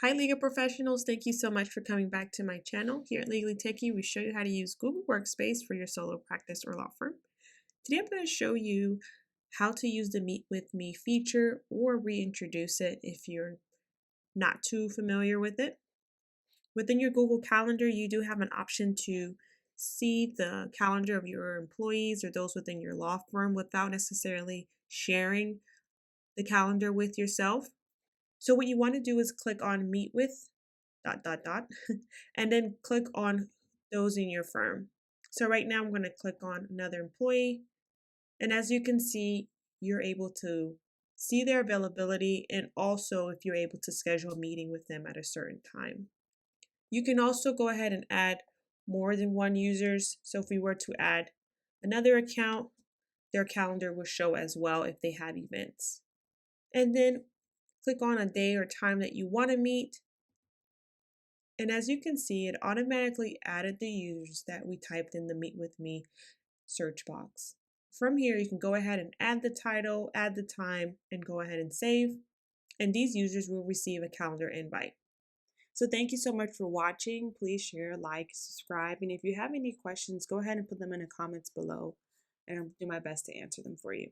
Hi legal professionals, thank you so much for coming back to my channel. Here at Legally Techie, we show you how to use Google Workspace for your solo practice or law firm. Today I'm going to show you how to use the Meet with Me feature or reintroduce it if you're not too familiar with it. Within your Google Calendar, you do have an option to see the calendar of your employees or those within your law firm without necessarily sharing the calendar with yourself. So what you want to do is click on Meet with ... and then click on those in your firm. So right now I'm going to click on another employee, and as you can see, you're able to see their availability and also if you're able to schedule a meeting with them at a certain time. You can also go ahead and add more than one users. So if we were to add another account, their calendar will show as well if they have events. And then click on a day or time that you want to meet. And as you can see, it automatically added the users that we typed in the Meet with Me search box. From here, you can go ahead and add the title, add the time, and go ahead and save. And these users will receive a calendar invite. So thank you so much for watching. Please share, like, subscribe, and if you have any questions, go ahead and put them in the comments below, and I'll do my best to answer them for you.